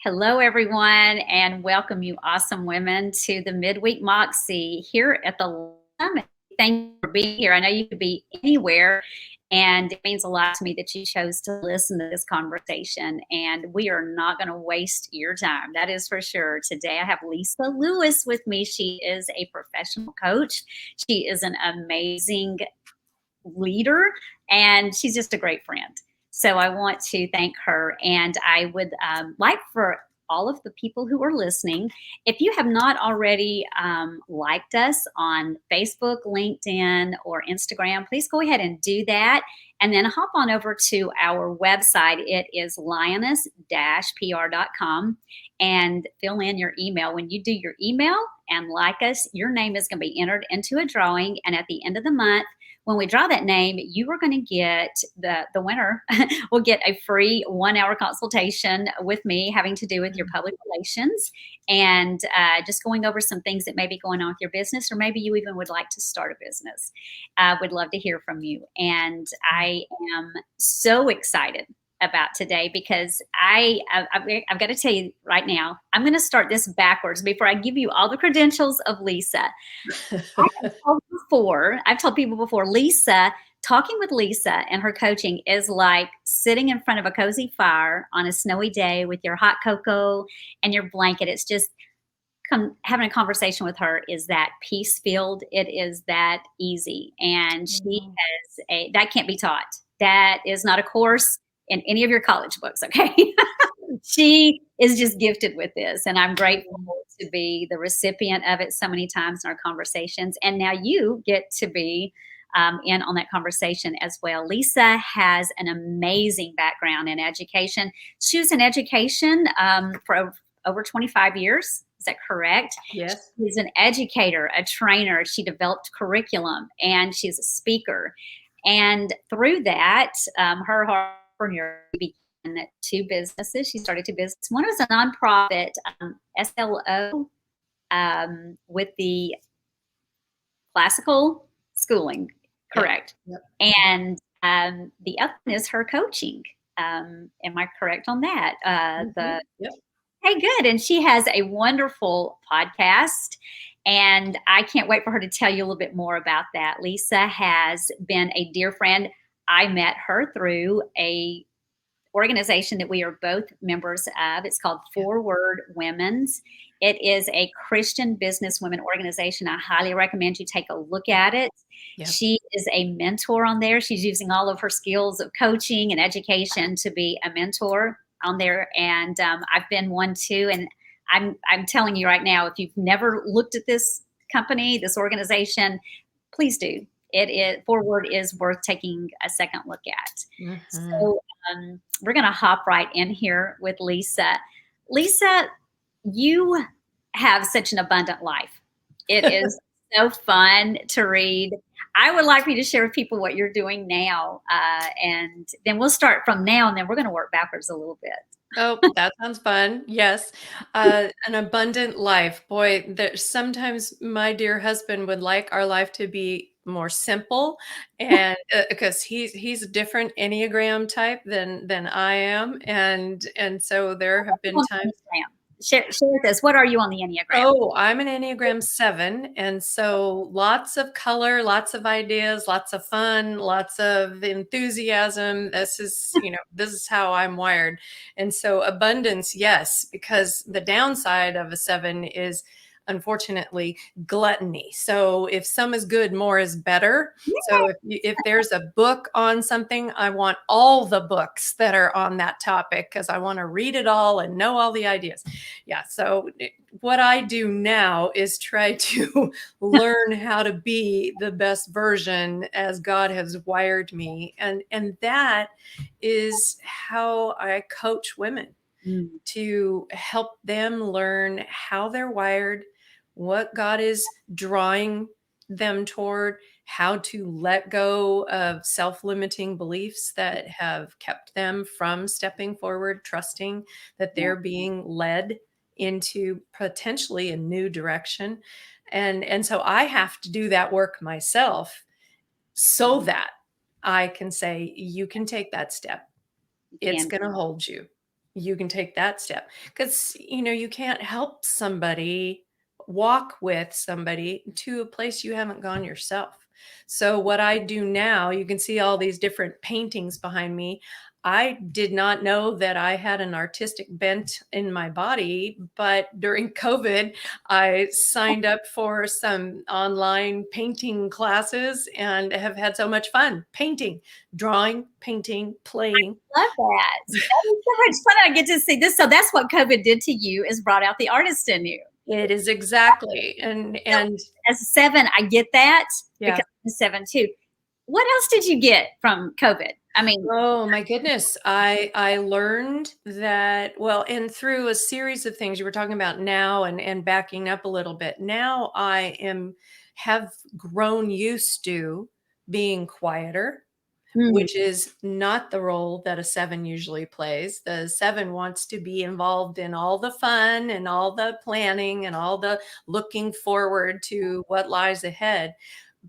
Hello, everyone, and welcome you awesome women to the Midweek MOXIE here at the Summit. Thank you for being here. I know you could be anywhere, and it means a lot to me that you chose to listen to this conversation. And we are not going to waste your time. That is for sure. Today, I have Lisa Lewis with me. She is a professional coach. She is an amazing leader, and she's just a great friend. So I want to thank her, and I would like for all of the people who are listening, if you have not already liked us on Facebook, LinkedIn, or Instagram, please go ahead and do that. And then hop on over to our website. It is lioness-pr.com, and fill in your email. When you do your email and like us, your name is going to be entered into a drawing. And at the end of the month, when we draw that name, you are going to get the winner will get a free 1-hour consultation with me having to do with your public relations and just going over some things that may be going on with your business, or maybe you even would like to start a business. Would love to hear from you. And I am so excited about today because I've got to tell you right now, I'm going to start this backwards before I give you all the credentials of Lisa. I've told people before, talking with Lisa and her coaching is like sitting in front of a cozy fire on a snowy day with your hot cocoa and your blanket. It's just having a conversation with her is that peace filled. It is that easy. And she has that can't be taught. That is not a course in any of your college books. Okay. She is just gifted with this, and I'm grateful to be the recipient of it so many times in our conversations. And now you get to be in on that conversation as well. Lisa has an amazing background in education. She was in education for over 25 years. Is that correct? Yes. She's an educator, a trainer. She developed curriculum, and she's a speaker. And through that, her entrepreneur began two businesses. She started two businesses. One was a nonprofit, SLO, with the classical schooling, correct? Yep. And the other one is her coaching. Am I correct on that? Yep. Hey, good. And she has a wonderful podcast, and I can't wait for her to tell you a little bit more about that. Lisa has been a dear friend. I met her through a organization that we are both members of. It's called Forward Women's. It is a Christian business women organization. I highly recommend you take a look at it. Yep. She is a mentor on there. She's using all of her skills of coaching and education to be a mentor on there. And I've been one too. And I'm telling you right now, if you've never looked at this company, this organization, please do. Forward is worth taking a second look at. So we're going to hop right in here with Lisa. Lisa, you have such an abundant life. It is so fun to read. I would like for you to share with people what you're doing now. And then we'll start from now, and then we're going to work backwards a little bit. Oh, that sounds fun. Yes. An abundant life. Boy, sometimes my dear husband would like our life to be more simple, and because he's a different Enneagram type than I am, and so there have been times. Share with us. What are you on the Enneagram? Oh, I'm an Enneagram 7. And so lots of color, lots of ideas, lots of fun, lots of enthusiasm. This is how I'm wired. And so abundance, yes, because the downside of a 7 is unfortunately gluttony. So if some is good, more is better. So if there's a book on something, I want all the books that are on that topic because I want to read it all and know all the ideas. Yeah. So what I do now is try to learn how to be the best version as God has wired me. And that is how I coach women to help them learn how they're wired, what God is drawing them toward, how to let go of self-limiting beliefs that have kept them from stepping forward, trusting that they're being led into potentially a new direction. And so I have to do that work myself so that I can say, you can take that step. It's going to hold you. you can take that step. Because, you can't help somebody, walk with somebody to a place you haven't gone yourself. So what I do now, you can see all these different paintings behind me. I did not know that I had an artistic bent in my body, but during COVID, I signed up for some online painting classes and have had so much fun painting, drawing, painting, playing. Love that. That is so much fun. I get to see this. So that's what COVID did to you, is brought out the artist in you. It is exactly. So And as a 7, I get that yeah. because I'm a 7 too. What else did you get from COVID? I mean, Oh my goodness. I learned that, well, and through a series of things you were talking about now, and backing up a little bit. Now have grown used to being quieter, mm, which is not the role that a 7 usually plays. The 7 wants to be involved in all the fun and all the planning and all the looking forward to what lies ahead.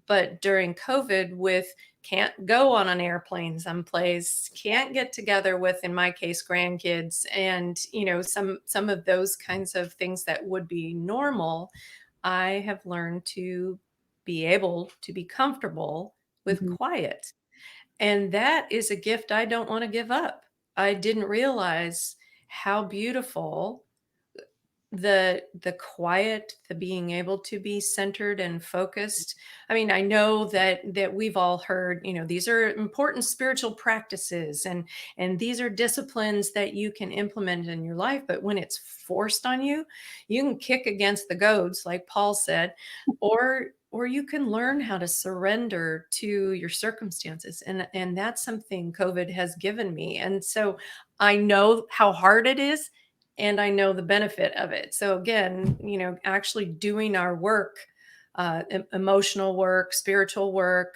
But during COVID, with can't go on an airplane someplace, can't get together with, in my case, grandkids, and some of those kinds of things that would be normal, I have learned to be able to be comfortable with mhm, quiet. And that is a gift I don't want to give up. I didn't realize how beautiful the quiet, the being able to be centered and focused. I mean, I know that we've all heard, these are important spiritual practices, and these are disciplines that you can implement in your life, but when it's forced on you, you can kick against the goads, like Paul said, or you can learn how to surrender to your circumstances. And that's something COVID has given me. And so I know how hard it is, and I know the benefit of it. So again, actually doing our work, emotional work, spiritual work,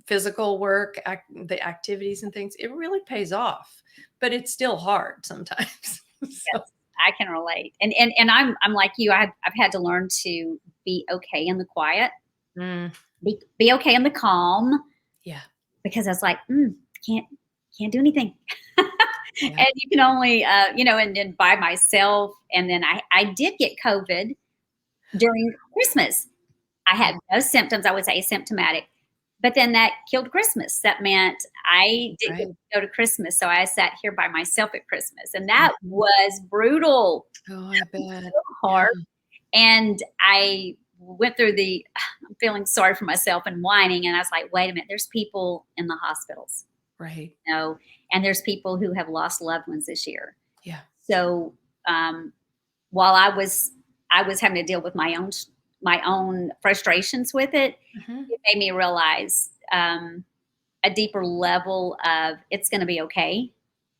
physical work, the activities and things, it really pays off, but it's still hard sometimes. So, yes, I can relate. And I'm like you. I've had to learn to be okay in the quiet, mm, be okay in the calm, yeah, because I was like, can't can't do anything. yeah, And you can only, and then by myself. And then I did get COVID during Christmas. I yeah, had no symptoms. I was asymptomatic, but then that killed Christmas. That meant I didn't get right. to go to Christmas, so I sat here by myself at Christmas, and that Mhm. was brutal, Oh, I bet. so Yeah, hard. And I went through I'm feeling sorry for myself and whining, and I was like, wait a minute, there's people in the hospitals, right. and there's people who have lost loved ones this year. Yeah. So um, while I was having to deal with my own frustrations with it, Mhm. it made me realize a deeper level of it's going to be okay.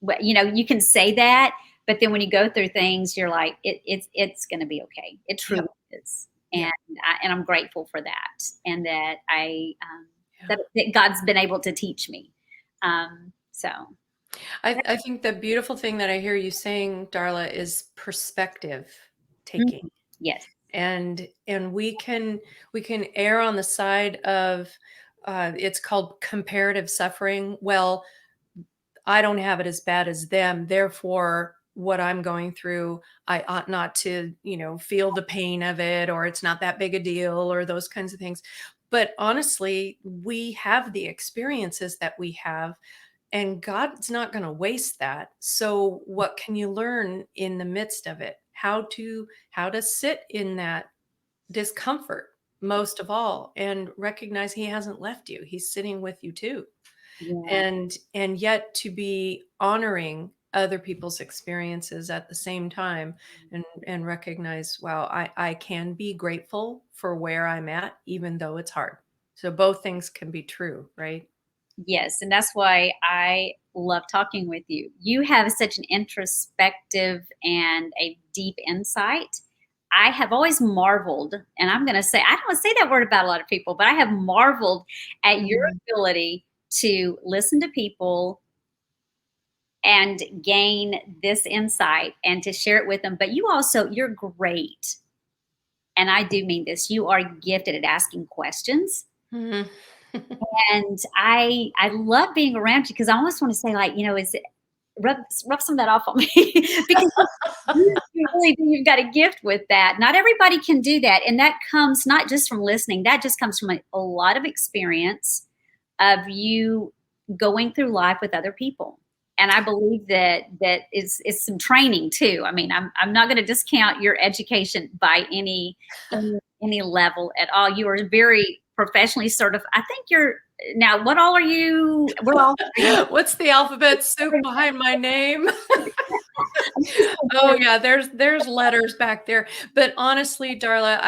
But you can say that, but then when you go through things, you're like, it's going to be okay. It truly Yep. is, and Yep. I'm grateful for that, and that Yeah. that God's been able to teach me. So I think the beautiful thing that I hear you saying, Darla, is perspective taking. mhm, yes, And we can err on the side of, it's called comparative suffering. Well, I don't have it as bad as them, therefore what I'm going through, I ought not to, feel the pain of it, or it's not that big a deal, or those kinds of things. But honestly, we have the experiences that we have, and God's not going to waste that. So what can you learn in the midst of it? How to sit in that discomfort, most of all, and recognize he hasn't left you. He's sitting with you too. yeah, And yet to be honoring other people's experiences at the same time, and recognize, wow, I can be grateful for where I'm at, even though it's hard. So both things can be true, right? yes, and that's why I love talking with you. You have such an introspective and a deep insight. I have always marveled, and I'm going to say, I don't say that word about a lot of people, but I have marveled at your Mhm. ability to listen to people and gain this insight and to share it with them. But you're great. And I do mean this. You are gifted at asking questions. Mhm. And I love being around you because I almost want to say, like, is it rub some of that off on me because you really do. You've got a gift with that. Not everybody can do that. And that comes not just from listening, that just comes from a lot of experience of you going through life with other people. And I believe that is some training too. I mean, I'm not going to discount your education by any level at all. You are very professionally certified. I think you're now. What all are you? We're all. What's the alphabet soup behind my name? Oh yeah, there's letters back there. But honestly, Darla,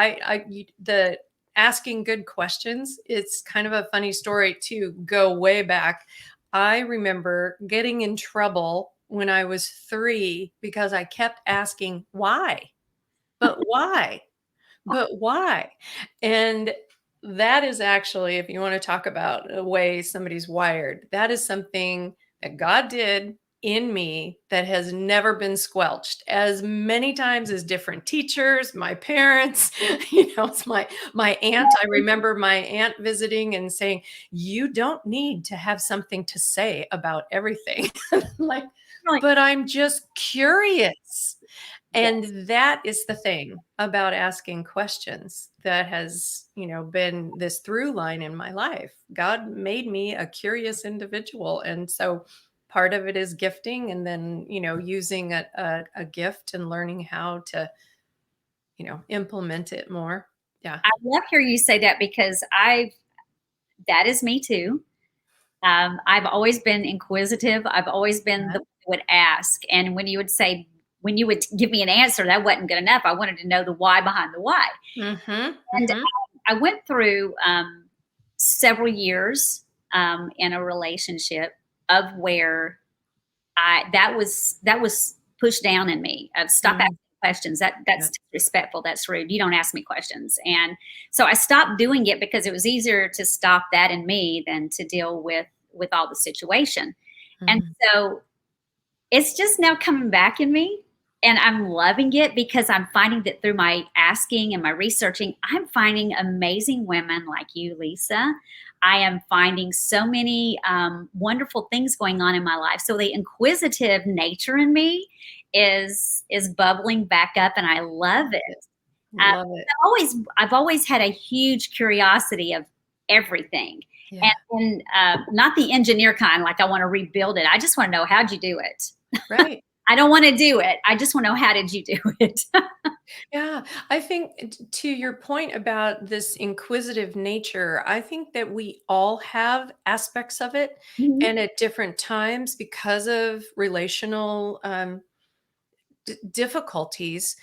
the asking good questions, it's kind of a funny story to go way back. I remember getting in trouble when I was 3 because I kept asking why, but why, but why? And that is actually, if you want to talk about a way somebody's wired, that is something that God did in me that has never been squelched as many times as different teachers, my parents, it's my aunt. I remember my aunt visiting and saying, "You don't need to have something to say about everything." Like, but I'm just curious. And that is the thing about asking questions that has, been this through line in my life. God made me a curious individual. And so part of it is gifting and then, using a gift and learning how to, implement it more. Yeah. I love hearing you say that because that is me too. I've always been inquisitive. I've always been the one who would ask. And when you would give me an answer, that wasn't good enough. I wanted to know the why behind the why. Mm-hmm. And Mm-hmm. I went through several years in a relationship of where that was pushed down in me. Stop asking questions. That's disrespectful. That's rude. You don't ask me questions. And so I stopped doing it because it was easier to stop that in me than to deal with all the situation. And so it's just now coming back in me. And I'm loving it because I'm finding that through my asking and my researching, I'm finding amazing women like you, Lisa. I am finding so many wonderful things going on in my life. So the inquisitive nature in me is bubbling back up, and I love it. Love it. I've always had a huge curiosity of everything, Yeah. and not the engineer kind, like I want to rebuild it. I just want to know, how'd you do it? Right. I don't want to do it. I just want to know, how did you do it? Yeah, I think to your point about this inquisitive nature, I think that we all have aspects of it, Mhm. and at different times because of relational difficulties,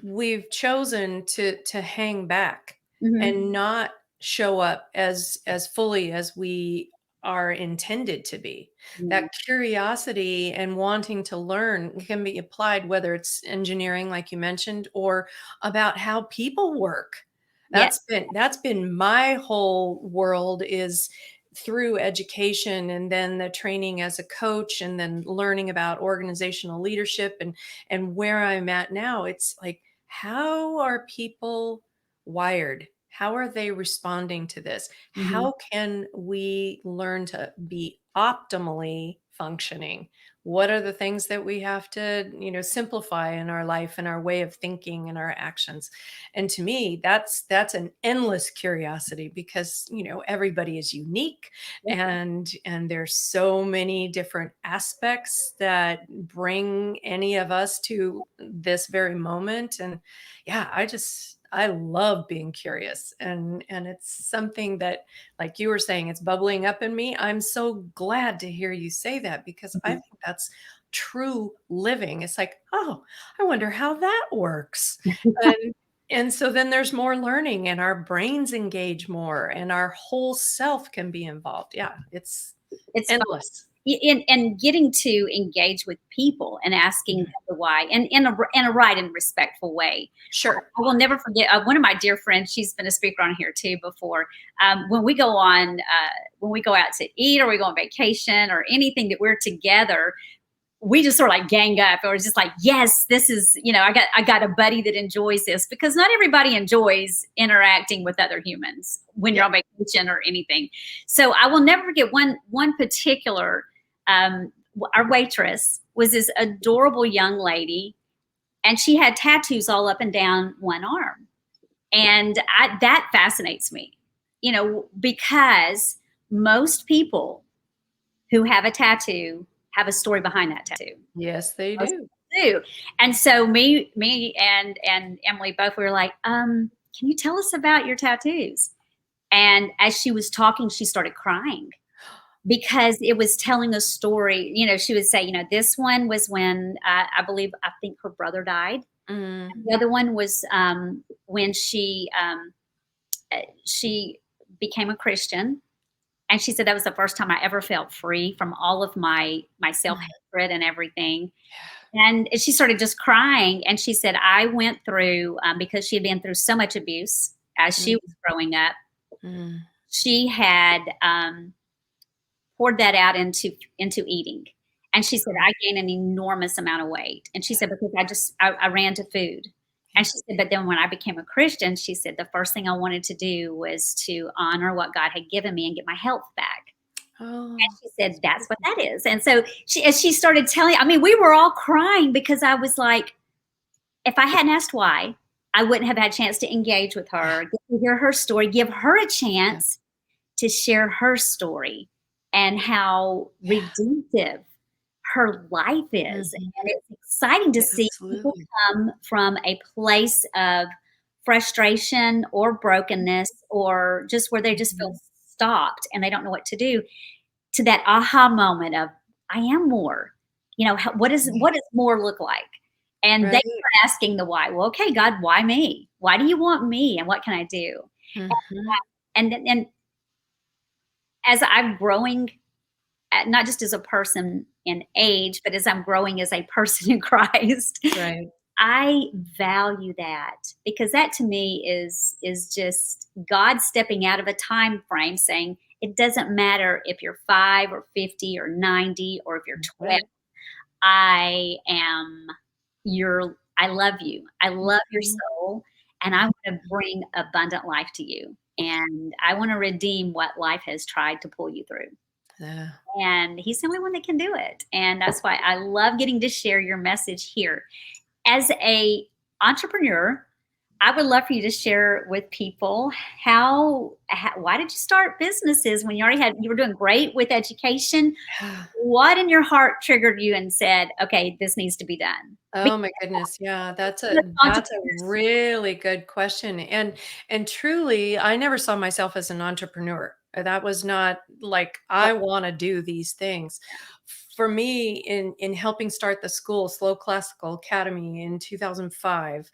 we've chosen to hang back Mhm. and not show up as fully as we are intended to be. Mhm. That curiosity and wanting to learn can be applied whether it's engineering like you mentioned or about how people work. Yeah. That's been my whole world is through education and then the training as a coach and then learning about organizational leadership and where I'm at now, it's like, how are people wired? How are they responding to this? Mhm. How can we learn to be optimally functioning? What are the things that we have to, simplify in our life and our way of thinking and our actions? And to me, that's an endless curiosity because, everybody is unique and there's so many different aspects that bring any of us to this very moment. And yeah, I love being curious, and it's something that, like you were saying, it's bubbling up in me. I'm so glad to hear you say that because I Mhm. think that's true living. It's like, oh, I wonder how that works. And and so then there's more learning and our brains engage more and our whole self can be involved. Yeah, it's It's fun. endless. And getting to engage with people and asking Mhm. them the why, and in a right and respectful way. Sure. I will never forget one of my dear friends. She's been a speaker on here too before. When we go out to eat or we go on vacation or anything that we're together, we just sort of like gang up, or it's just like, yes, this is, I got a buddy that enjoys this, because not everybody enjoys interacting with other humans when you're Yeah. on vacation or anything. So I will never forget one particular our waitress was this adorable young lady, and she had tattoos all up and down one arm. And that fascinates me, because most people who have a tattoo have a story behind that tattoo. Yes, they Most do. people do. And so me and Emily both were like, can you tell us about your tattoos? And as she was talking, she started crying because it was telling a story. She would say, this one was when I think her brother died. Mm, The other one was when she became a Christian, and she said that was the first time I ever felt free from all of my self hatred and everything. And she started just crying, and she said, I went through because she had been through so much abuse as she mm, was growing up. mm. She had poured that out into eating. And she said, I gained an enormous amount of weight. And she said, because I ran to food. And she said, but then when I became a Christian, she said, the first thing I wanted to do was to honor what God had given me and get my health back. And Oh, she said, that's what that is. And so as she started telling, we were all crying because I was like, if I hadn't asked why, I wouldn't have had a chance to engage with yeah, her, get to hear her story, give her a yeah, chance to share her story and how yeah. redemptive her life is. Mhm. And it's exciting to Yeah, see people absolutely. come from a place of frustration or brokenness, or just where they just feel Mhm. stopped and they don't know what to do, to that aha moment of, I am more. What does more look like? And they Right. start asking the why. Well, okay, God, why me? Why do you want me? And what can I do? Mhm. And as I'm growing, not just as a person in age, but as I'm growing as a person in Christ, Right. I value that, because that to me is just God stepping out of a time frame saying, it doesn't matter if you're 5 or 50 or 90 or if you're 12. Right. I love you. I love your Mhm. soul, and I want to bring abundant life to you. And I want to redeem what life has tried to pull you through. Yeah. And he's the only one that can do it. And that's why I love getting to share your message here. As a entrepreneur, I would love for you to share with people why did you start businesses when you were doing great with education? Yeah. What in your heart triggered you and said, okay, this needs to be done? Oh my goodness. Yeah, Because that's a entrepreneurs, really good question. And truly, I never saw myself as an entrepreneur. That was not like I want to do these things. For me, in helping start the school, Slow Classical Academy in 2005,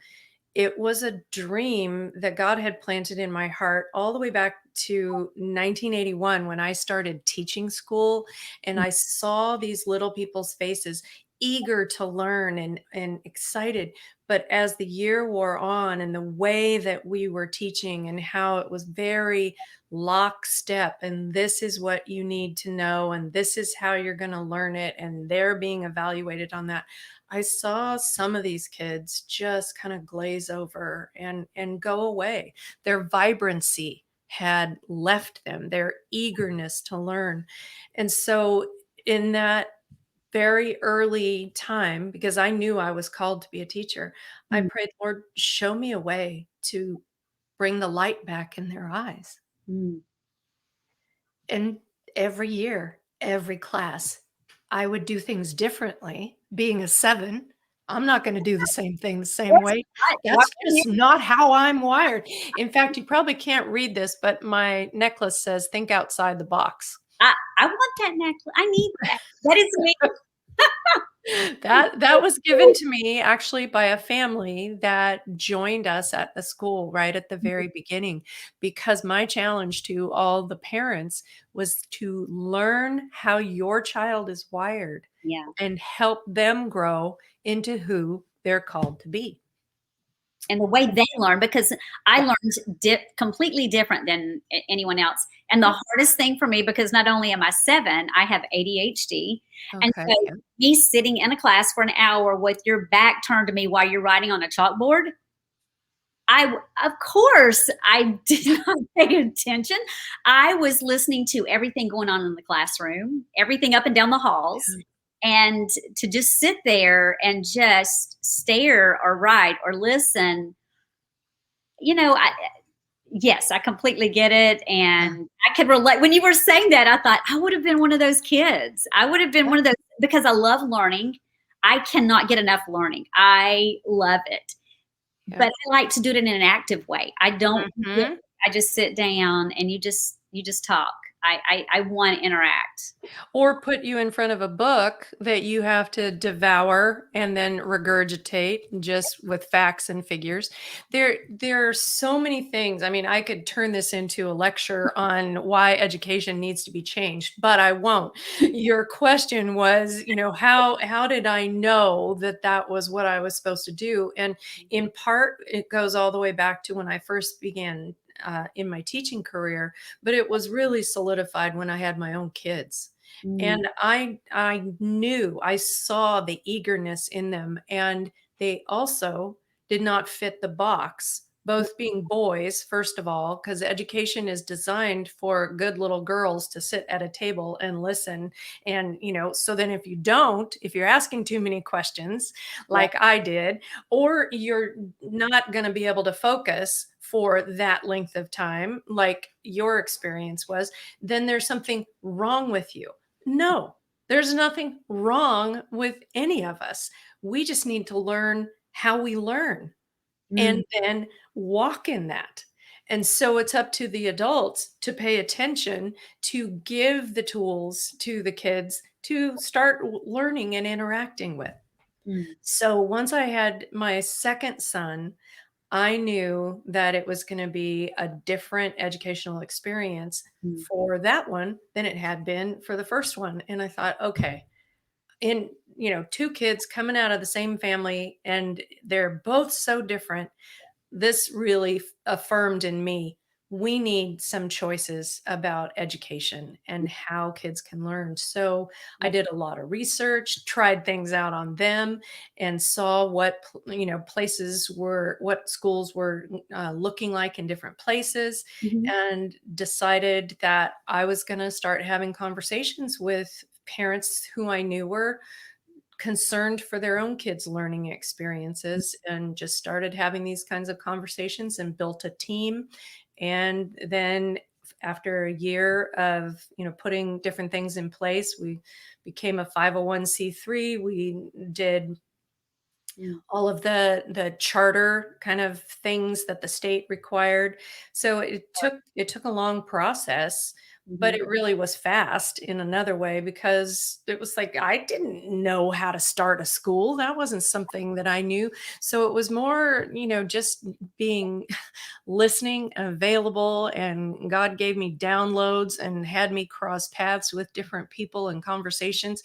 it was a dream that God had planted in my heart all the way back to 1981 when I started teaching school, and I saw these little people's faces eager to learn and excited. But as the year wore on and the way that we were teaching and how it was very lockstep, and this is what you need to know, and this is how you're going to learn it, and they're being evaluated on that. I saw some of these kids just kind of glaze over and go away. Their vibrancy had left them, their eagerness to learn. And so in that very early time, because I knew I was called to be a teacher, I mm, prayed, Lord, show me a way to bring the light back in their eyes. mm. And every year, every class, I would do things differently. Being a 7, I'm not gonna do the same thing the same Yes, way. why That's just not how I'm wired. In fact, you probably can't read this, but my necklace says, "Think outside the box." I want that necklace. I need that. That is me. That was given to me actually by a family that joined us at the school right at the very beginning, because my challenge to all the parents was to learn how your child is wired Yeah. and help them grow into who they're called to be. And the way they learn, because I Yeah. learned completely different than anyone else. And the Yeah. hardest thing for me, because not only am I 7, I have ADHD. And Okay. so Yeah. me sitting in a class for an hour with your back turned to me while you're writing on a chalkboard, of course, I did not pay attention. I was listening to everything going on in the classroom, everything up and down the halls. And to just sit there and just stare or write or listen, you know, yes, I completely get it. Yeah. And I could relate. When you were saying that, I thought I would have been one of those kids. I would have been Yeah. one of those because I love learning. I cannot get enough learning. I love it. Yeah. But I like to do it in an active way. I don't Hmm. I just sit down and you just talk. I want to interact. Or put you in front of a book that you have to devour and then regurgitate just with facts and figures. There are so many things. I mean, I could turn this into a lecture on why education needs to be changed, but I won't. Your question was, how did I know that that was what I was supposed to do? And in part, it goes all the way back to when I first began in my teaching career, but it was really solidified when I had my own kids. Mm, And I knew, I saw the eagerness in them, and they also did not fit the box. Both being boys, first of all, because education is designed for good little girls to sit at a table and listen. And, so then if you're asking too many questions yeah. like I did, or you're not going to be able to focus for that length of time, like your experience was, then there's something wrong with you. No, there's nothing wrong with any of us. We just need to learn how we learn Mm, and then walk in that. And so it's up to the adults to pay attention, to give the tools to the kids to start learning and interacting with. mm, So once I had my second son, I knew that it was going to be a different educational experience mm. for that one than it had been for the first one. And I thought, okay, in, two kids coming out of the same family and they're both so different, this really affirmed in me, we need some choices about education and how kids can learn. So I Yep. did a lot of research, tried things out on them, and saw what schools were looking like in different places, Mhm. and decided that I was going to start having conversations with parents who I knew were concerned for their own kids' learning experiences, and just started having these kinds of conversations and built a team. And then after a year of putting different things in place, we became a 501(c)(3). We did Mm. all of the charter kind of things that the state required. So it took a long process, but Mhm. it really was fast in another way, because it was like I didn't know how to start a school. That wasn't something that I knew. So it was more, just being listening and available, and God gave me downloads and had me cross paths with different people and conversations.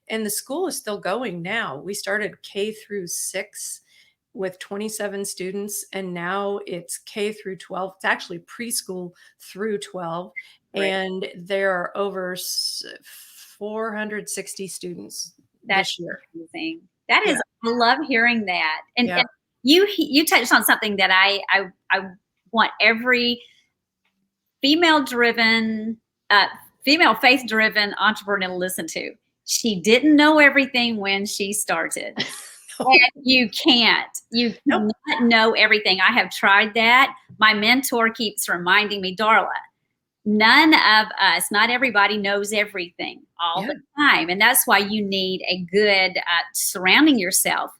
And the school is still going now. We started K through 6 with 27 students, and now it's K through 12. It's actually preschool through 12, Great. and there are over 460 students That's this year. amazing. That Yeah. is, I love hearing that. And Yeah. and you touched on something that I want every female-driven, uh, female faith-driven entrepreneur to listen to. She didn't know everything when she started. No. And you can't. You Nope. cannot know everything. I have tried that. My mentor keeps reminding me, Darla, none of us, not everybody knows everything all Yeah. the time. And that's why you need a good surrounding yourself.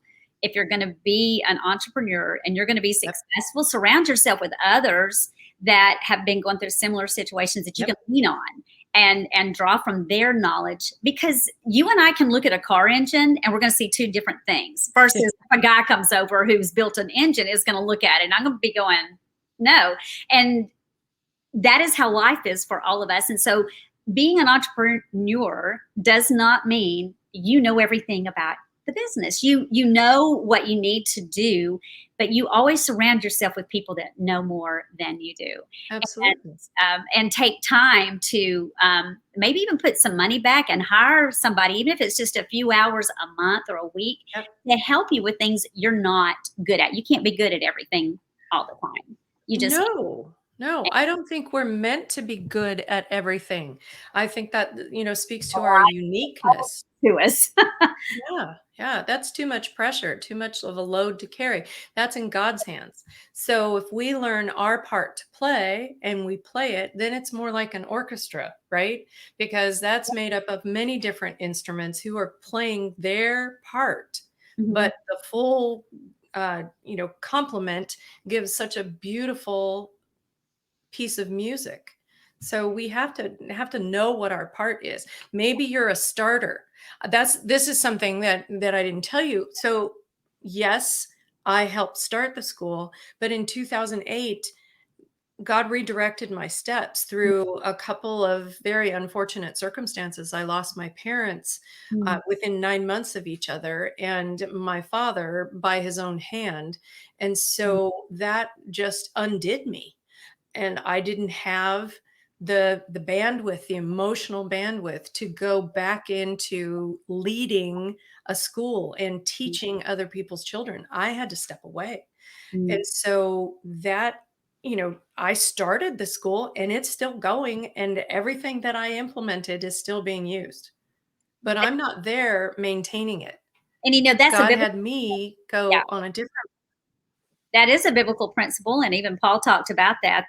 If you're going to be an entrepreneur and you're going to be Yep. successful, surround yourself with others that have been going through similar situations that you can Yep. lean on and draw from their knowledge. Because you and I can look at a car engine and we're going to see two different things versus if a guy comes over who's built an engine is going to look at it and I'm going to be going, no. And that is how life is for all of us. And so being an entrepreneur does not mean you know everything about the business. You know what you need to do, but you always surround yourself with people that know more than you do. Absolutely. And take time to maybe even put some money back and hire somebody, even if it's just a few hours a month or a week, Yep. to help you with things you're not good at. You can't be good at everything all the time. You just No. No, I don't think we're meant to be good at everything. I think that, speaks to our Life uniqueness. to us. Yeah, yeah, that's too much pressure, too much of a load to carry. That's in God's hands. So if we learn our part to play and we play it, then it's more like an orchestra, right? Because that's made up of many different instruments who are playing their part. Mhm. But the full complement gives such a beautiful piece of music. So we have to know what our part is. Maybe you're a starter. This is something that I didn't tell you. So yes, I helped start the school, but in 2008, God redirected my steps through a couple of very unfortunate circumstances. I lost my parents Mhm. within 9 months of each other, and my father by his own hand. And so that just undid me, and I didn't have the bandwidth, the emotional bandwidth to go back into leading a school and teaching other people's children. I had to step away. Mhm. And so that, I started the school and it's still going, and everything that I implemented is still being used. But I'm not there maintaining it. And that's a God biblical, had me yeah, go on a different. that is a biblical principle, and even Paul talked about that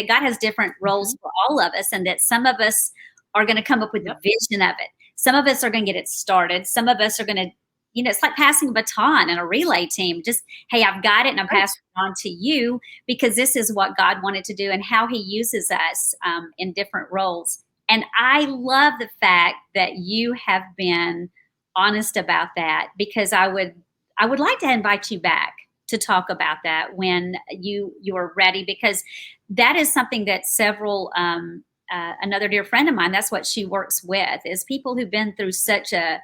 God has different roles Mhm. for all of us, and that some of us are going to come up with the Yep. vision of it. Some of us are going to get it started. Some of us are going to, it's like passing a baton in a relay team. Just, hey, I've got it, and I'm Right. passing it on to you because this is what God wanted to do and how He uses us in different roles. And I love the fact that you have been honest about that, because I would like to invite you back to talk about that when you are ready, because that is something that several another dear friend of mine, that's what she works with, is people who've been through such a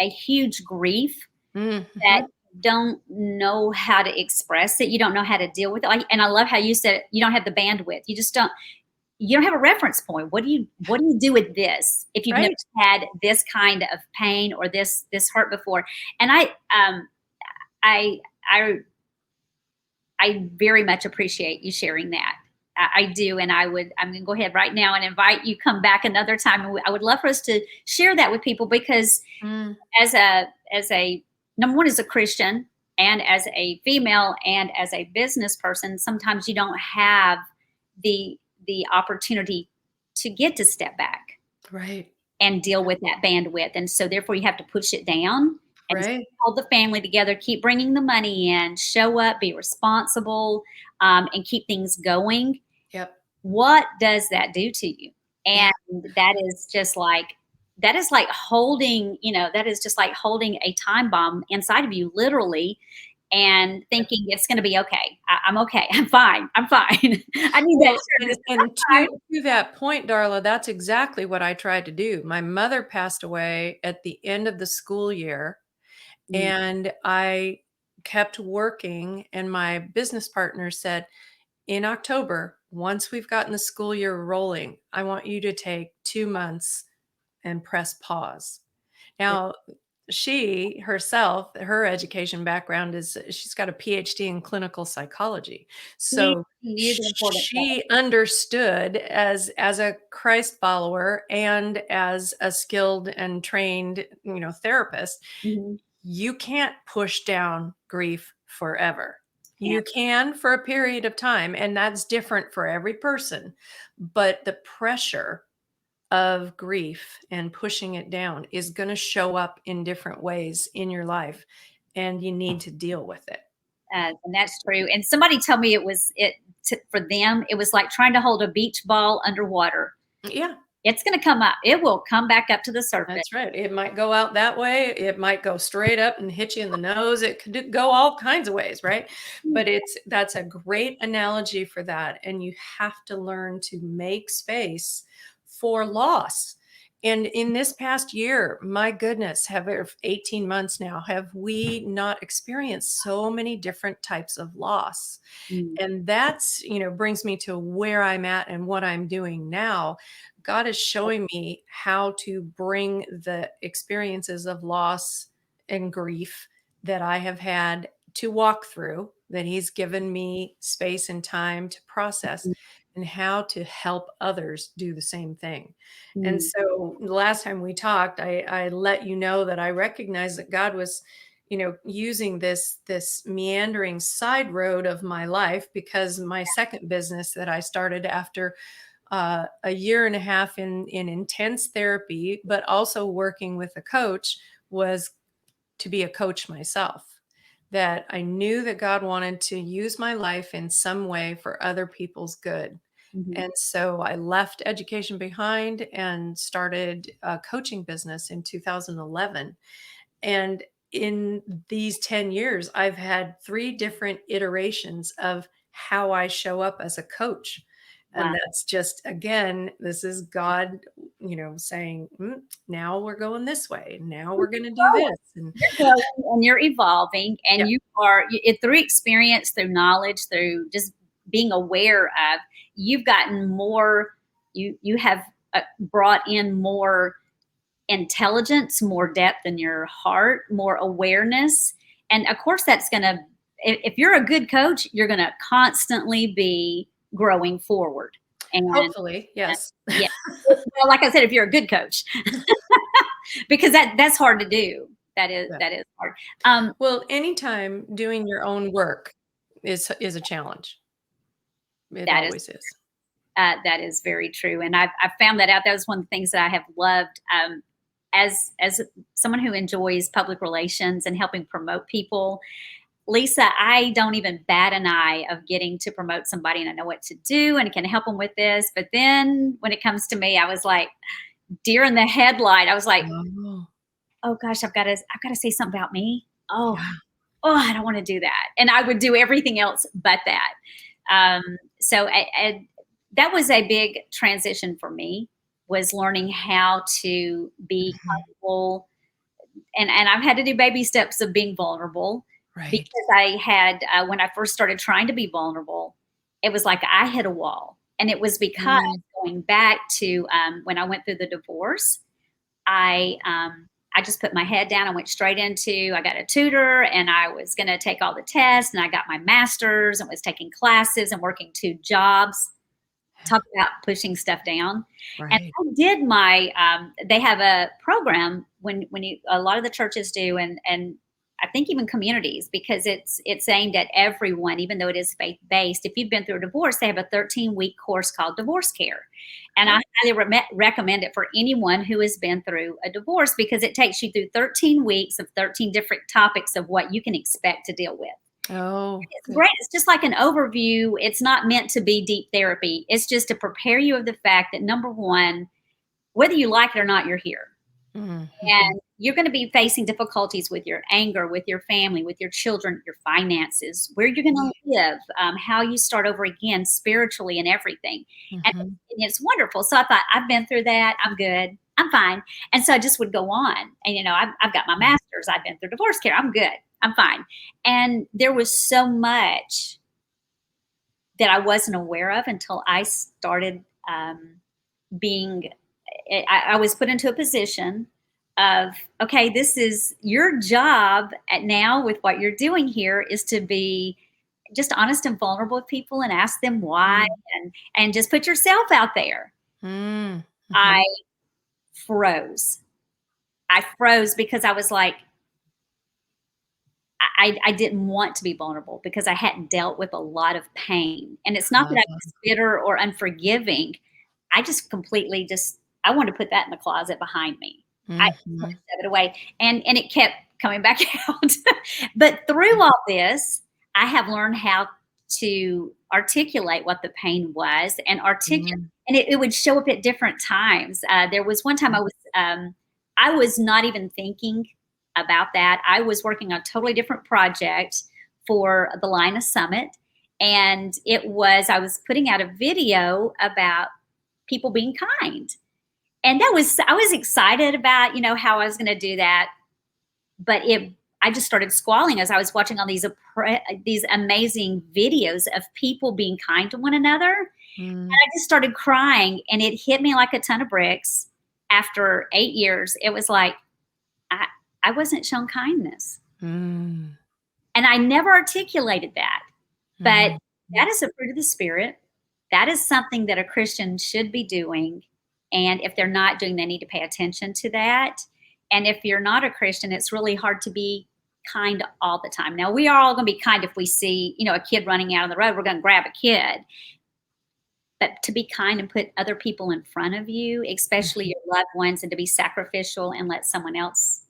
huge grief that Mhm. don't know how to express it. You don't know how to deal with it. And I love how you said you don't have the bandwidth. You don't have a reference point. What do you do with this if you've never Right. had this kind of pain or this hurt before? And I I I very much appreciate you sharing that. I do, and I'm going to go ahead right now and invite you come back another time, and I would love for us to share that with people, because Mm. as a number one, as a Christian, and as a female, and as a business person, sometimes you don't have the opportunity to get to step back Right. and deal with that bandwidth. And so therefore you have to push it down and Right. hold the family together, keep bringing the money in, show up, be responsible, and keep things going. Yep. What does that do to you? Yeah. And that is like holding a time bomb inside of you, literally, and Yep. thinking it's going to be okay. I'm okay. I'm fine. I'm fine. I need that Well, assurance. and to that point, Darla, that's exactly what I tried to do. My mother passed away at the end of the school year, Mm, and I kept working, and my business partner said, "In October, once we've gotten the school year rolling, I want you to take 2 months and press pause." Now, she herself, her education background is she's got a PhD in clinical psychology. see, So you the important part. she understood, as a Christ follower and as a skilled and trained, therapist, Mhm. you can't push down grief forever. Yeah. You can for a period of time, and that's different for every person. But the pressure of grief and pushing it down is going to show up in different ways in your life, and you need to deal with it. And that's true. And somebody told me for them, it was like trying to hold a beach ball underwater. Yeah, It's going to come up. It will come back up to the surface. that's right. It might go out that way. It might go straight up and hit you in the nose. It could go all kinds of ways, right? But that's a great analogy for that. And you have to learn to make space for loss. And in this past year, my goodness, 18 months now, have we not experienced so many different types of loss? Mm. And that's, brings me to where I'm at and what I'm doing now. God is showing me how to bring the experiences of loss and grief that I have had to walk through, that he's given me space and time to process, and how to help others do the same thing. And Mm. so the last time we talked, I let you know that I recognized that God was, using this meandering side road of my life, because my second business that I started after a year and a half in intense therapy, but also working with a coach, was to be a coach myself. That I knew that God wanted to use my life in some way for other people's good. Mhm. And so I left education behind and started a coaching business in 2011. And in these 10 years, I've had 3 different iterations of how I show up as a coach. Wow. And that's just, again, this is God, saying, now we're going this way. Now we're going to do Oh, this. And you're growing and you're evolving, yeah, and through experience, through knowledge, through just being aware of, you've gotten more, you have brought in more intelligence, more depth in your heart, more awareness. And of course, that's going to, if you're a good coach, you're going to constantly be growing forward. And hopefully, yes. yeah, well, like I said, if you're a good coach, because that's hard to do. Yeah. That is hard. Well, anytime doing your own work is a challenge. It That is always is. that is very true, and I've found that out. That was one of the things that I have loved, as someone who enjoys public relations and helping promote people. Lisa, I don't even bat an eye of getting to promote somebody, and I know what to do and can help them with this. But then when it comes to me, I was like deer in the headlight. I was like, Oh, oh gosh, I've got to say something about me. yeah. Oh, I don't want to do that. And I would do everything else but that. So that was a big transition for me, was learning how to be Mhm. comfortable. And I've had to do baby steps of being vulnerable, Right. because I had, when I first started trying to be vulnerable, it was like I hit a wall. And it was because, Mm. going back to when I went through the divorce, I just put my head down. I went straight into, I got a tutor, and I was going to take all the tests, and I got my master's and was taking classes and working 2 jobs. Yeah. Talk about pushing stuff down. And Right. I did my, they have a program when a lot of the churches do, and I think even communities, because it's aimed at everyone, even though it is faith based. If you've been through a divorce, they have a 13-week course called Divorce Care, and I Oh, highly recommend it for anyone who has been through a divorce, because it takes you through 13 weeks of 13 different topics of what you can expect to deal with. oh, It's good. great. It's just like an overview. It's not meant to be deep therapy. It's just to prepare you of the fact that, number one, whether you like it or not, you're here. Mhm. And you're going to be facing difficulties with your anger, with your family, with your children, your finances, where you're going to live, how you start over again spiritually and everything. And Mhm. it's wonderful. So I thought, I've been through that. I'm good. I'm fine. And so I just would go on. And, I've got my master's. I've been through divorce care. I'm good. I'm fine. And there was so much that I wasn't aware of until I started being, I was put into a position of, okay, this is your job at now, with what you're doing here, is to be just honest and vulnerable with people and ask them why, Mm. and just put yourself out there. Mm. I Mhm. froze. I froze because I was like, I didn't want to be vulnerable, because I hadn't dealt with a lot of pain. And it's not that I Uh, was bitter or unforgiving. I just completely I wanted to put that in the closet behind me. I just wanted mhm. to shove it away. And it kept coming back out. But through all this, I have learned how to articulate what the pain was, and articulate, Mm. and it would show up at different times. There was one time I was not even thinking about that. I was working on a totally different project for the Lioness Summit. And I was putting out a video about people being kind. And I was excited about, how I was going to do that. But I just started squalling as I was watching all these amazing videos of people being kind to one another. And Mm. I just started crying, and it hit me like a ton of bricks. After 8 years, it was like, I, I wasn't shown kindness. Mm. And I never articulated that, but Mm-hmm. that is a fruit of the Spirit. That is something that a Christian should be doing. And if they're not doing, they need to pay attention to that. And if you're not a Christian, it's really hard to be kind all the time. Now, we are all going to be kind if we see, a kid running out on the road, we're going to grab a kid. But to be kind and put other people in front of you, especially your loved ones, and to be sacrificial and let someone else,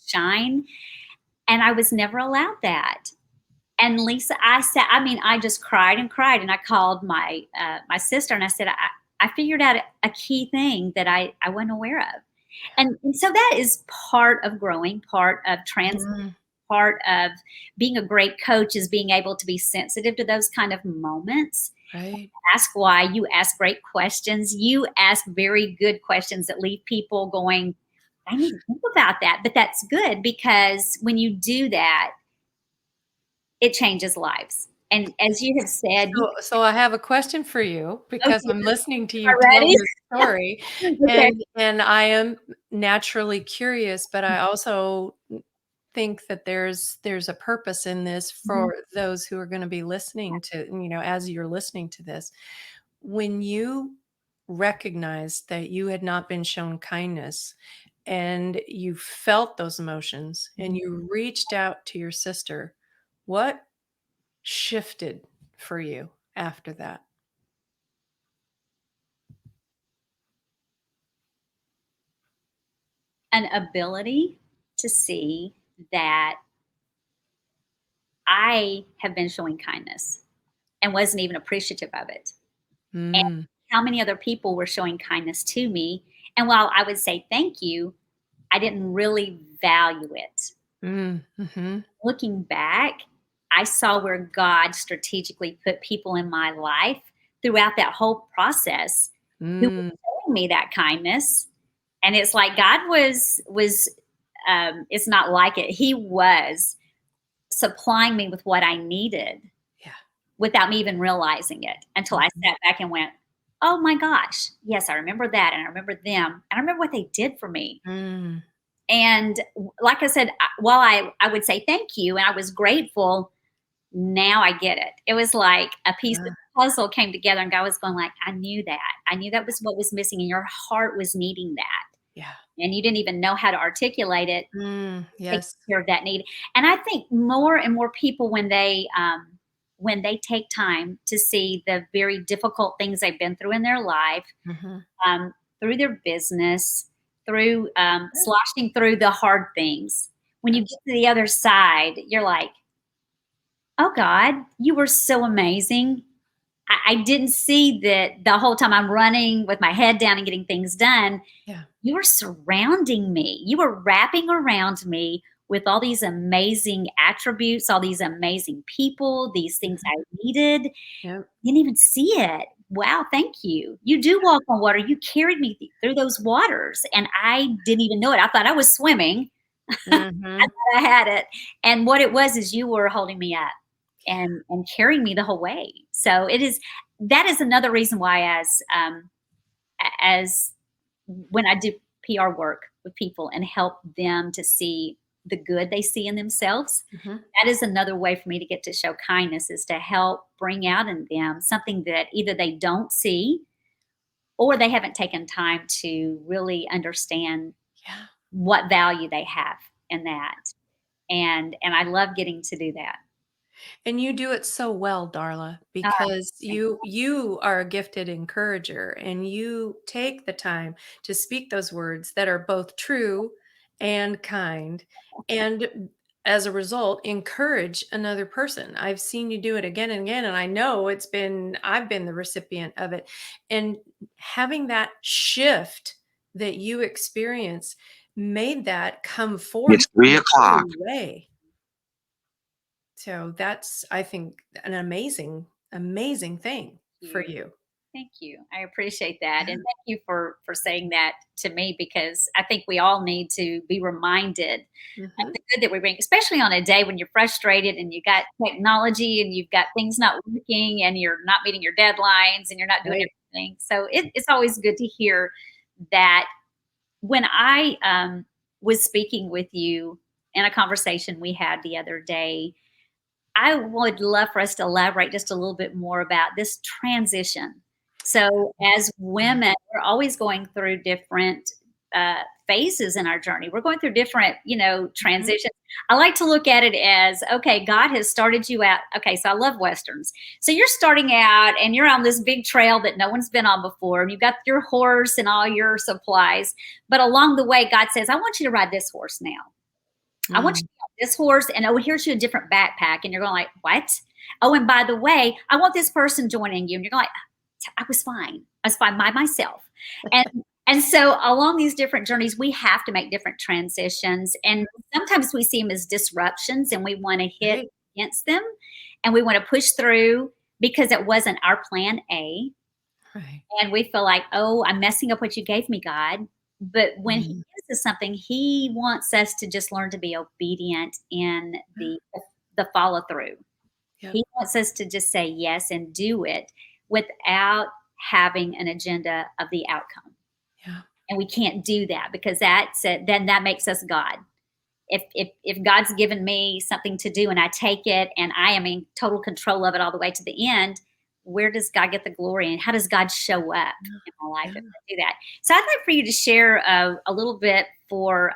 shine. And I was never allowed that. And Lisa, I just cried and cried. And I called my sister and I said, I figured out a key thing that I wasn't aware of. And so that is part of growing, part of part of being a great coach is being able to be sensitive to those kind of moments. Right. Ask why. You ask great questions. You ask very good questions that leave people going, I need to think about that. But that's good, because when you do that, it changes lives. And as you have said, So I have a question for you, because okay, I'm listening to you tell already? this story, Okay. and I am naturally curious, but I also think that there's a purpose in this Mhm. for those who are going to be listening to, as you're listening to this. When you recognized that you had not been shown kindness, and you felt those emotions and you reached out to your sister, what shifted for you after that? An ability to see that I have been showing kindness and wasn't even appreciative of it. And Mm, how many other people were showing kindness to me. And while I would say thank you, I didn't really value it. mhm, Looking back, I saw where God strategically put people in my life throughout that whole process who were mm, showing me that kindness. And it's like God was it's not like it. He was supplying me with what I needed yeah, without me even realizing it, until I mhm, sat back and went, "Oh my gosh, yes, I remember that, and I remember them, and I remember what they did for me." mm, And like I said, while I would say thank you and I was grateful, now I get it. It was like a piece of yeah, the puzzle came together, and God was going like, "I knew that. I knew that was what was missing, and your heart was needing that, yeah, and you didn't even know how to articulate it, take yes, care of that need." And I think more and more people, when they take time to see the very difficult things they've been through in their life, mhm, through their business, through sloshing through the hard things, when you get abs to the other side, you're like, "Oh God, you were so amazing. I didn't see that the whole time I'm running with my head down and getting things done. yeah, You were surrounding me. You were wrapping around me with all these amazing attributes, all these amazing people, these things mhm, I needed. yep, Didn't even see it. Wow, thank you. You do walk on water. You carried me through those waters, and I didn't even know it. I thought I was swimming. I mhm, thought I had it. And what it was is you were holding me up and carrying me the whole way. So that is another reason why, as when I do PR work with people and help them to see the good they see in themselves, mhm, that is another way for me to get to show kindness, is to help bring out in them something that either they don't see or they haven't taken time to really understand yeah. what value they have in that. And I love getting to do that. And you do it so well, Darla, Oh, because thank you are a gifted encourager, and you take the time to speak those words that are both true and kind, and as a result encourage another person. I've seen you do it again and again, and I know I've been the recipient of it. And having that shift that you experience made that come forth It's in a 3 o'clock. true way. So that's, I think, an amazing, amazing thing for you. you. Thank you. I appreciate that. And Yeah. thank you for saying that to me, because I think we all need to be reminded of Mhm. the good that we bring, especially on a day when you're frustrated and you got technology and you've got things not working and you're not meeting your deadlines and you're not doing Right. everything. So it's always good to hear that. When I was speaking with you in a conversation we had the other day, I would love for us to elaborate just a little bit more about this transition. So, as Yeah. women, we're always going through different phases in our journey. We're going through different, Mhm. transitions. I like to look at it as, okay, God has started you out. Okay, so I love Westerns. So you're starting out and you're on this big trail that no one's been on before, and you've got your horse and all your supplies. But along the way, God says, I want you to ride this horse now. I want you Mm. to get this horse, and oh, here's you a different backpack. And you're going like, what? Oh, and by the way, I want this person joining you. And you're going like, I was fine. I was fine by myself. And and so along these different journeys, we have to make different transitions. And sometimes we see them as disruptions and we want to hit Right. against them and we want to push through because it wasn't our plan A. Right. And we feel like, oh, I'm messing up what you gave me, God. But when he Mm. gives us something, he wants us to just learn to be obedient in Yeah. the follow through. Yep. He wants us to just say yes and do it without having an agenda of the outcome. Yeah. And we can't do that because then that makes us God. If God's given me something to do and I take it and I am in total control of it all the way to the end, where does God get the glory and how does God show up in my life Yeah. if I do that? So I'd like for you to share a little bit for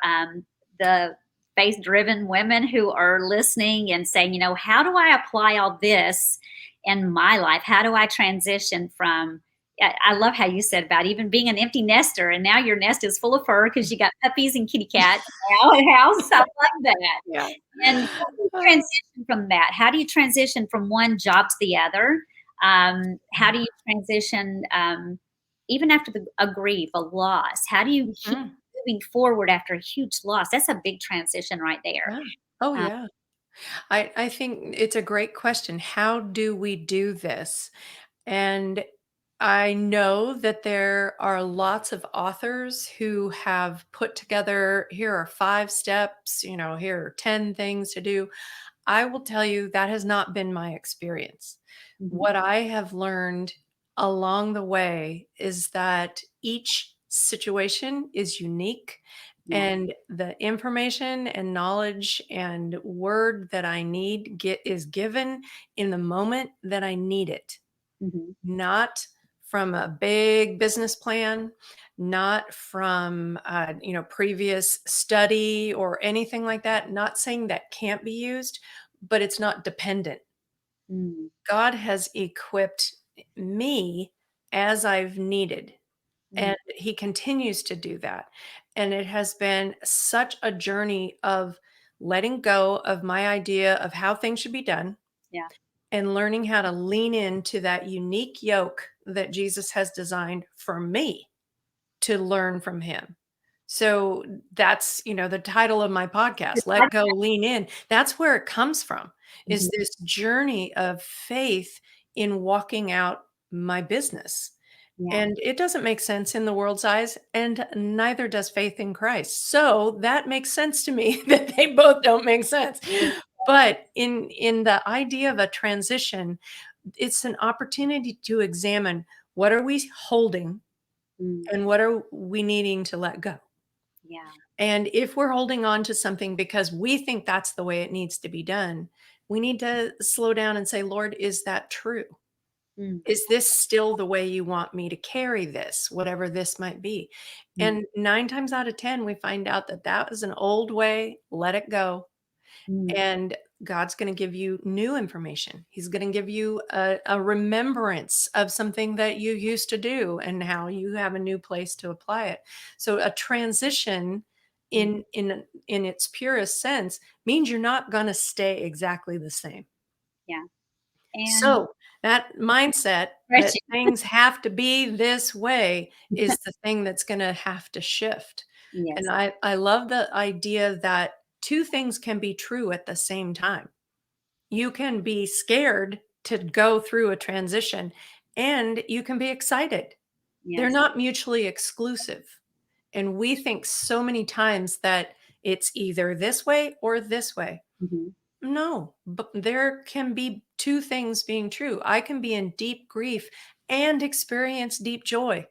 the faith-driven women who are listening and saying, how do I apply all this in my life? How do I transition from I love how you said about even being an empty nester, and now your nest is full of fur because you got puppies and kitty cats now in the house. I love that. Yeah. And how do you Uh, transition from that? How do you transition from one job to the other? How do you transition even after a grief, a loss? How do you keep mhm. moving forward after a huge loss? That's a big transition right there. Yeah. Oh, Um, yeah. I think it's a great question. How do we do this? And I know that there are lots of authors who have put together, here are 5 steps, here are 10 things to do. I will tell you that has not been my experience. mhm. What I have learned along the way is that each situation is unique, Yeah. and the information and knowledge and word that I need is given in the moment that I need it, Mhm. not from a big business plan, not from previous study or anything like that. Not saying that can't be used, but it's not dependent. Mm. God has equipped me as I've needed, Mm. and he continues to do that. And it has been such a journey of letting go of my idea of how things should be done Yeah. and learning how to lean into that unique yoke that Jesus has designed for me to learn from him. So that's, the title of my podcast, Let Go, Lean In. That's where it comes from, is Mhm. this journey of faith in walking out my business. Yeah. And it doesn't make sense in the world's eyes, and neither does faith in Christ. So that makes sense to me that they both don't make sense. But in the idea of a transition, it's an opportunity to examine, what are we holding Mm. and what are we needing to let go? Yeah. And if we're holding on to something because we think that's the way it needs to be done, we need to slow down and say, Lord, is that true? Mm. Is this still the way you want me to carry this, whatever this might be? Mm. And 9 times out of 10, we find out that that was an old way. Let it go. Mm. And God's going to give you new information. He's going to give you a remembrance of something that you used to do and how you have a new place to apply it. So a transition Mm. in its purest sense means you're not going to stay exactly the same. Yeah. And So that mindset that stretching. things have to be this way is the thing that's going to have to shift. And Yes. I love the idea that two things can be true at the same time. You can be scared to go through a transition, and you can be excited. They're Yes. not mutually exclusive. And we think so many times that it's either this way or this way. Mhm. No, but there can be two things being true. I can be in deep grief and experience deep joy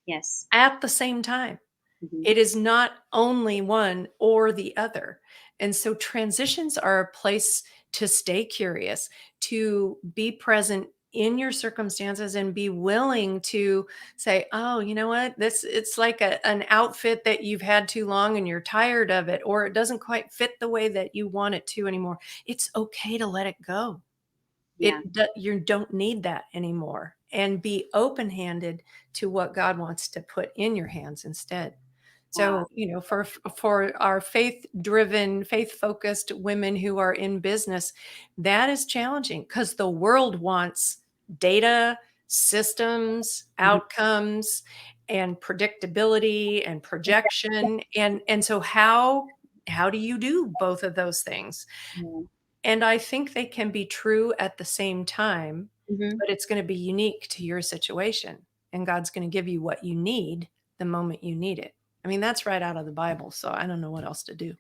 Yes. at the same time. Mhm. It is not only one or the other. And so transitions are a place to stay curious, to be present in your circumstances and be willing to say, oh, you know what, this it's like an outfit that you've had too long and you're tired of it, or it doesn't quite fit the way that you want it to anymore. It's okay to let it go. Yeah. You don't need that anymore, and be open-handed to what God wants to put in your hands instead. Wow. So, for our faith-driven, faith-focused women who are in business, that is challenging because the world wants data, systems, Mhm. outcomes, and predictability and projection. And so how do you do both of those things? Yeah. And I think they can be true at the same time, Mhm. but it's going to be unique to your situation. And God's going to give you what you need the moment you need it. I mean, that's right out of the Bible. So I don't know what else to do.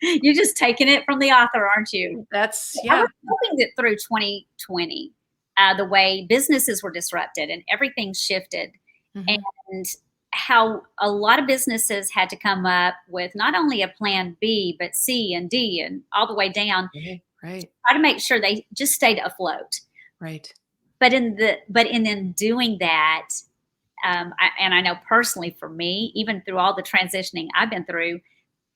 You're just taking it from the author, aren't you? That's, I yeah. was hoping that through 2020, the way businesses were disrupted and everything shifted, Hmm. and how a lot of businesses had to come up with not only a plan B, but C and D and all the way down, Right, right, try to make sure they just stayed afloat. right. But in doing that, and I know personally for me, even through all the transitioning I've been through,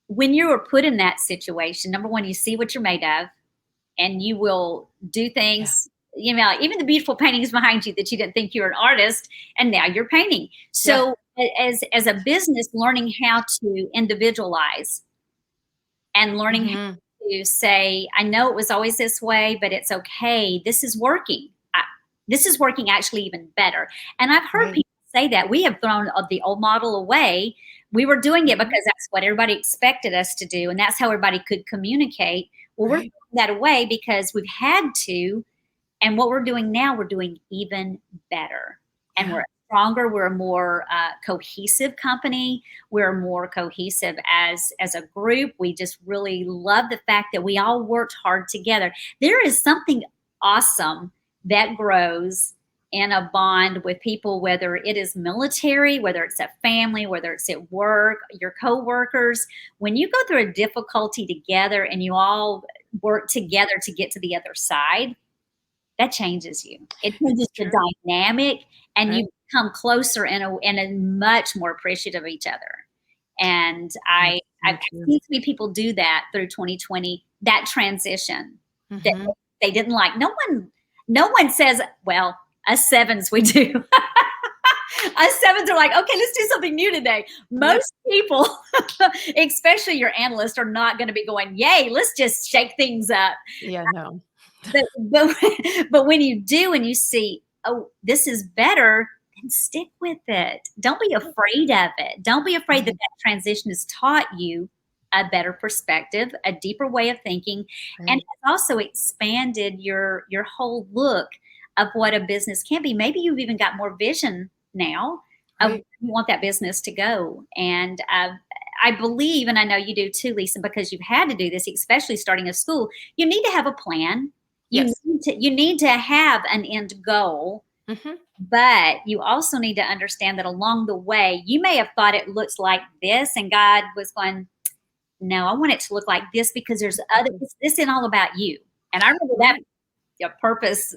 when you are put in that situation, number one, you see what you're made of, and you will do Yeah, things, even the beautiful paintings behind you that you didn't think you were an artist, and now you're painting. yeah. So as a business, learning how to individualize and learning how Hmm. to say, I know it was always this way, but it's okay. This is working. This is working actually even better. And I've heard Right. people say that we have thrown the old model away. We were doing it Hmm. because that's what everybody expected us to do, and that's how everybody could communicate. Well, we're Right, throwing that away because we've had to, and what we're doing now, we're doing even better. And yeah. we're stronger. We're a more cohesive company. We're more cohesive as a group. We just really love the fact that we all worked hard together. There is something awesome that grows in a bond with people, whether it is military, whether it's a family, whether it's at work, your coworkers. When you go through a difficulty together and you all work together to get to the other side, that changes you. It changes It's the true. dynamic, and Right. you become closer and a much more appreciative of each other. And That's I've so true. seen so many people do that through 2020, that transition that Hmm. they didn't like. No one says, well, us sevens we do. Us sevens are like, okay, let's do something new today. Yep. Most people, especially your analysts, are not going to be going, yay, let's just shake things up. Yeah, no. But but when you do and you see, oh, this is better, then stick with it. Don't be afraid of it. Don't be afraid that Right, that transition has taught you a better perspective, a deeper way of thinking, and right, has also expanded your whole look of what a business can be. Maybe you've even got more vision now of where right. you want that business to go. And I believe, and I know you do too, Lisa, because you've had to do this, especially starting a school. You need to have a plan. Yes. You need to have an end goal, Hmm. but you also need to understand that along the way, you may have thought it looks like this, and God was going, "No, I want it to look like this because there's other. Exactly. This isn't all about you." And I remember that Right. purpose,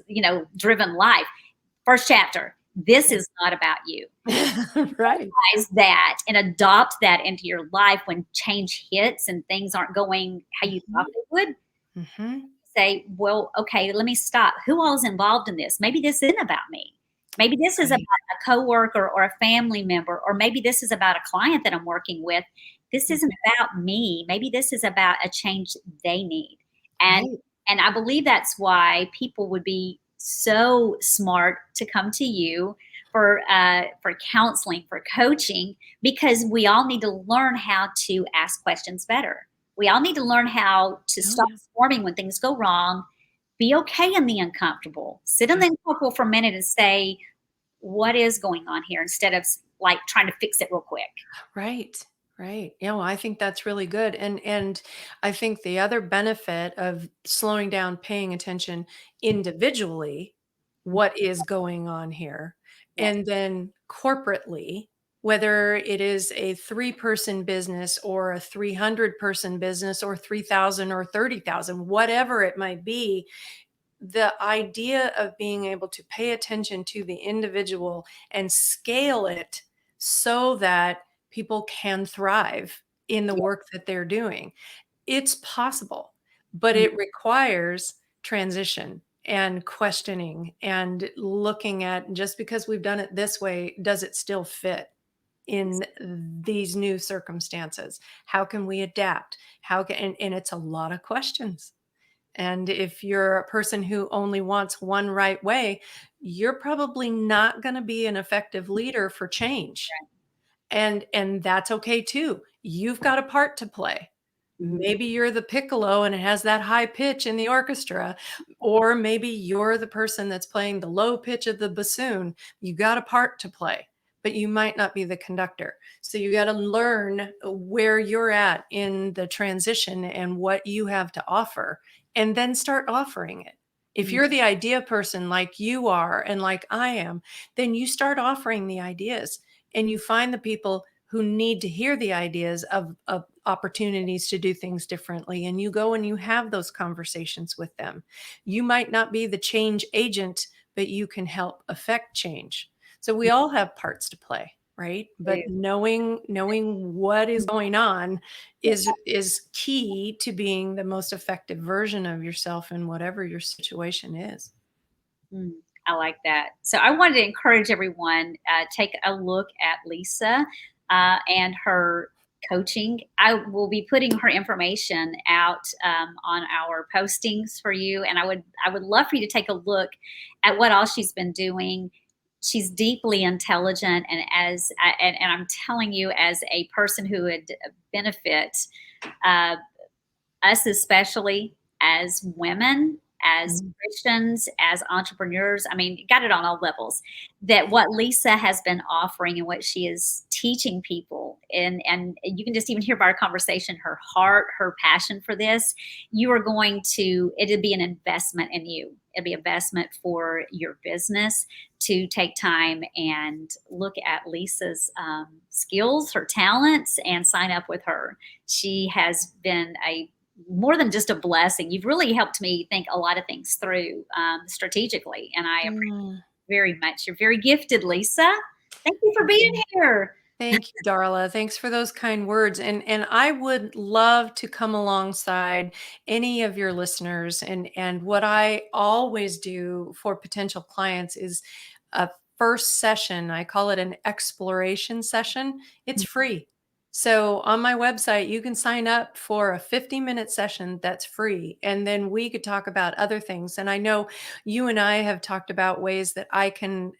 driven life. First chapter. This Yeah. is not about you. Right. Realize that and adopt that into your life when change hits and things aren't going how you thought Mhm. they would. Mhm. Say, well, okay, let me stop. Who all is involved in this? Maybe this isn't about me. Maybe this is about Right. a coworker or a family member, or maybe this is about a client that I'm working with. This Mhm. isn't about me. Maybe this is about a change they need. And Right. and I believe that's why people would be so smart to come to you for counseling, for coaching, because we all need to learn how to ask questions better. We all need to learn how to Oh, stop yeah. swarming when things go wrong, be okay in the uncomfortable, sit in Yeah. the uncomfortable for a minute and say, what is going on here, instead of like trying to fix it real quick. Right. Right. Yeah, well, I think that's really good. And I think the other benefit of slowing down, paying attention individually, what is going on here, Yes. and then corporately, whether it is a 3-person business or a 300-person business or 3,000 or 30,000, whatever it might be, the idea of being able to pay attention to the individual and scale it so that people can thrive in the work that they're doing. It's possible, but Mm, it requires transition and questioning and looking at, just because we've done it this way, does it still fit in these new circumstances? How can we adapt? How can, and it's a lot of questions. And if you're a person who only wants one right way, you're probably not going to be an effective leader for change. And that's okay too. You've got a part to play. mhm. Maybe you're the piccolo and it has that high pitch in the orchestra, or maybe you're the person that's playing the low pitch of the bassoon. You got a part to play, but you might not be the conductor. So you got to learn where you're at in the transition and what you have to offer, and then start offering it. If Mhm. you're the idea person like you are and like I am, then you start offering the ideas, and you find the people who need to hear the ideas of opportunities to do things differently. And you go and you have those conversations with them. You might not be the change agent, but you can help affect change. So we all have parts to play, right? But knowing what is going on is key to being the most effective version of yourself in whatever your situation is. Mm, I like that. So I wanted to encourage everyone, take a look at Lisa and her coaching. I will be putting her information out on our postings for you, and I would love for you to take a look at what all she's been doing. She's deeply intelligent, and and I'm telling you, as a person who would benefit uh, us, especially as women, as Mhm. Christians, as entrepreneurs. I mean, got it on all levels. That what Lisa has been offering and what she is teaching people, and you can just even hear by our conversation, her heart, her passion for this. You are going to, it'd be an investment in you. It'd be an investment for your business to take time and look at Lisa's skills, her talents, and sign up with her. She has been a more than just a blessing. You've really helped me think a lot of things through strategically, and I appreciate Mm, it very much. You're very gifted, Lisa. Thank you for thank being you. here. Thank you, Darla. Thanks for those kind words. And I would love to come alongside any of your listeners. And what I always do for potential clients is a first session. I call it an exploration session. It's free. So on my website, you can sign up for a 50-minute session that's free. And then we could talk about other things. And I know you and I have talked about ways that I can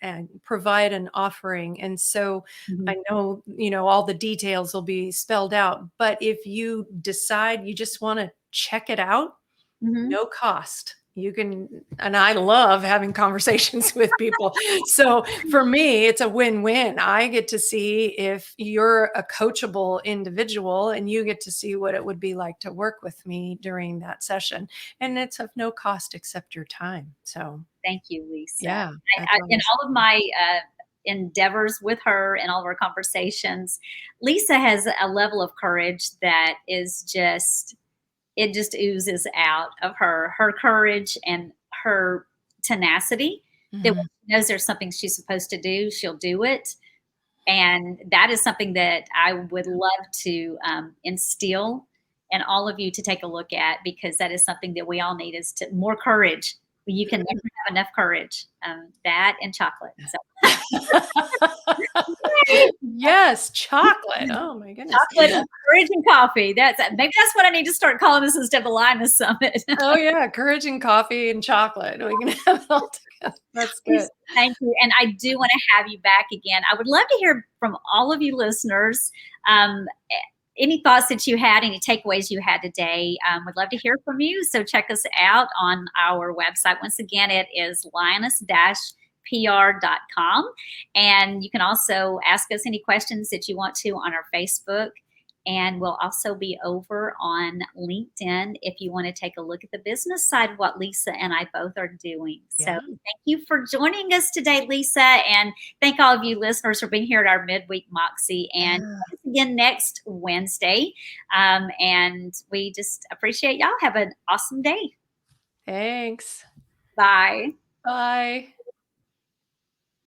provide an offering. And so Mhm. I know, all the details will be spelled out, but if you decide you just want to check it out, Mhm. no cost. You can, and I love having conversations with people. So for me, it's a win-win. I get to see if you're a coachable individual, and you get to see what it would be like to work with me during that session. And it's of no cost except your time. So Thank you, Lisa. yeah, that's In always. all of my endeavors with her and all of our conversations, Lisa has a level of courage that is just, it just oozes out of her. Her courage and her tenacity, that when Mhm. she knows there's something she's supposed to do, she'll do it. And that is something that I would love to instill in all of you to take a look at, because that is something that we all need, is to more courage. You can never have enough courage. That and chocolate. So Yes, chocolate. Oh my goodness. chocolate, courage, and coffee. Maybe that's what I need to start calling this instead of a Lioness Summit. Oh yeah, courage and coffee and chocolate. We can have it all together. That's good. Please, thank you. And I do want to have you back again. I would love to hear from all of you listeners. Any thoughts that you had, any takeaways you had today. Would love to hear from you. So check us out on our website. Once again, it is lioness-pr.com. And you can also ask us any questions that you want to on our Facebook And we'll also be over on LinkedIn if you want to take a look at the business side of what Lisa and I both are doing. So Yeah. thank you for joining us today, Lisa. And thank all of you listeners for being here at our midweek Moxie. And Yeah. again next Wednesday. And we just appreciate y'all. Have an awesome day. Thanks. Bye. Bye.